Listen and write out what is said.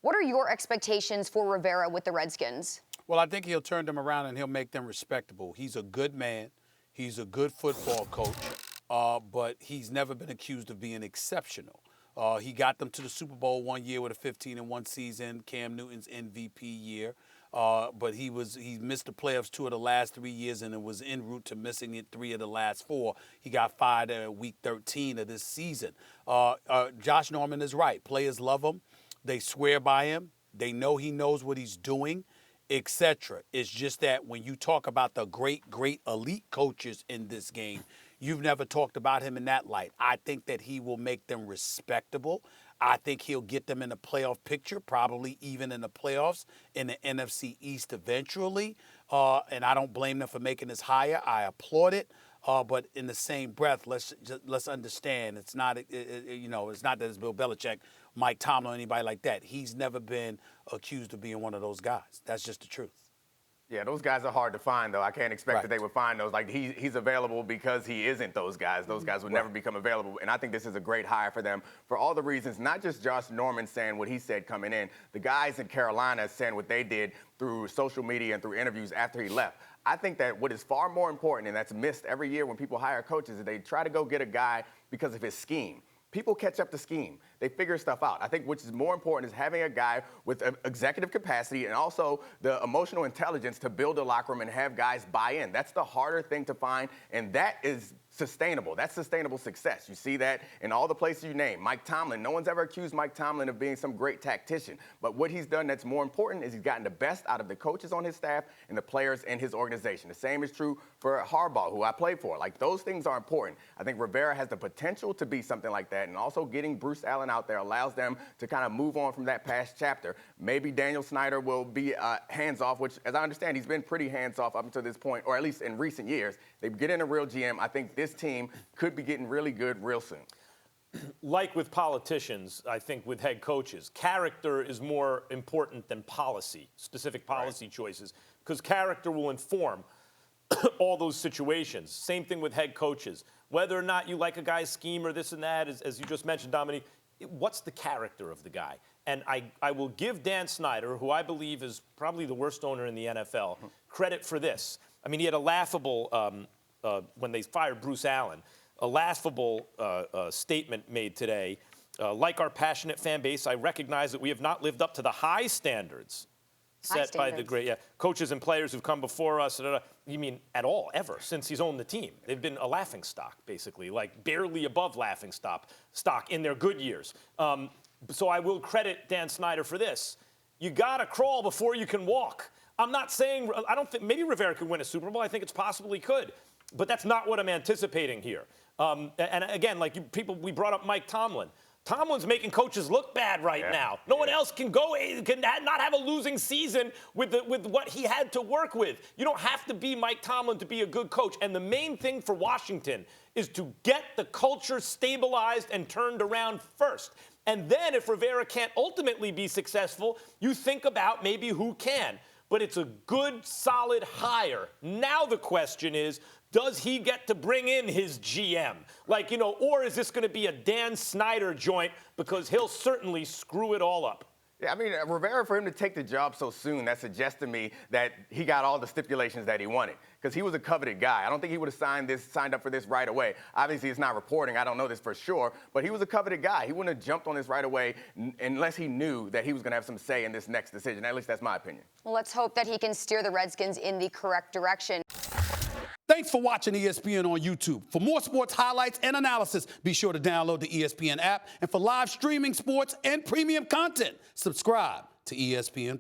What are your expectations for Rivera with the Redskins? Well, I think he'll turn them around and he'll make them respectable. He's a good man. He's a good football coach, but he's never been accused of being exceptional. He got them to the Super Bowl one year with a 15-1 season, Cam Newton's MVP year. But he missed the playoffs 2 of the last 3 years, and it was en route to missing it 3 of the last 4. He got fired at week 13 of this season. Josh Norman is right. Players love him. They swear by him. They know he knows what he's doing, etc. It's just that when you talk about the great elite coaches in this game, you've never talked about him in that light. I think that he will make them respectable. I think he'll get them in the playoff picture, probably even in the playoffs in the NFC East eventually. And I don't blame them for making this higher. I applaud it. But in the same breath, let's understand it's not it's not that it's Bill Belichick, Mike Tomlin, or anybody like that. He's never been accused of being one of those guys. That's just the truth. Yeah, those guys are hard to find, though. I can't expect that they would find those. Like, he's available because he isn't those guys. Those guys would never become available. And I think this is a great hire for them for all the reasons, not just Josh Norman saying what he said coming in, the guys in Carolina saying what they did through social media and through interviews after he left. I think that what is far more important, and that's missed every year when people hire coaches, is they try to go get a guy because of his scheme. People catch up to scheme. They figure stuff out. I think which is more important is having a guy with executive capacity and also the emotional intelligence to build a locker room and have guys buy in. That's the harder thing to find, and that is sustainable. That's sustainable success. You see that in all the places you name. Mike Tomlin, no one's ever accused Mike Tomlin of being some great tactician. But what he's done that's more important is he's gotten the best out of the coaches on his staff and the players in his organization. The same is true for Harbaugh, who I played for. Like, those things are important. I think Rivera has the potential to be something like that, and also getting Bruce Allen out there allows them to kind of move on from that past chapter. Maybe Daniel Snyder will be hands-off, which, as I understand, he's been pretty hands-off up until this point, or at least in recent years. They get in a real GM. I think this team could be getting really good real soon. Like with politicians, I think with head coaches, character is more important than policy, specific policy choices, because character will inform all those situations. Same thing with head coaches. Whether or not you like a guy's scheme or this and that, as you just mentioned, Domonique, what's the character of the guy? And I will give Dan Snyder, who I believe is probably the worst owner in the NFL, credit for this. I mean, he had a laughable, when they fired Bruce Allen, a laughable statement made today. Like our passionate fan base, I recognize that we have not lived up to the high standards set by the great coaches and players who've come before us. You mean at all, ever, since he's owned the team? They've been a laughing stock, basically, like barely above laughing stock in their good years. So I will credit Dan Snyder for this. You got to crawl before you can walk. I'm not saying, I don't think, maybe Rivera could win a Super Bowl. I think it's possible he could. But that's not what I'm anticipating here. And again, like we brought up Mike Tomlin. Tomlin's making coaches look bad right now. No one else can not have a losing season with what he had to work with. You don't have to be Mike Tomlin to be a good coach. And the main thing for Washington is to get the culture stabilized and turned around first. And then if Rivera can't ultimately be successful, you think about maybe who can. But it's a good, solid hire. Now the question is, does he get to bring in his GM? Like, or is this going to be a Dan Snyder joint, because he'll certainly screw it all up? Yeah, I mean, Rivera, for him to take the job so soon, that suggests to me that he got all the stipulations that he wanted, because he was a coveted guy. I don't think he would have signed up for this right away. Obviously, it's not reporting. I don't know this for sure, but he was a coveted guy. He wouldn't have jumped on this right away unless he knew that he was going to have some say in this next decision. At least that's my opinion. Well, let's hope that he can steer the Redskins in the correct direction. Thanks for watching ESPN on YouTube. For more sports highlights and analysis, be sure to download the ESPN app. And for live streaming sports and premium content, subscribe to ESPN+.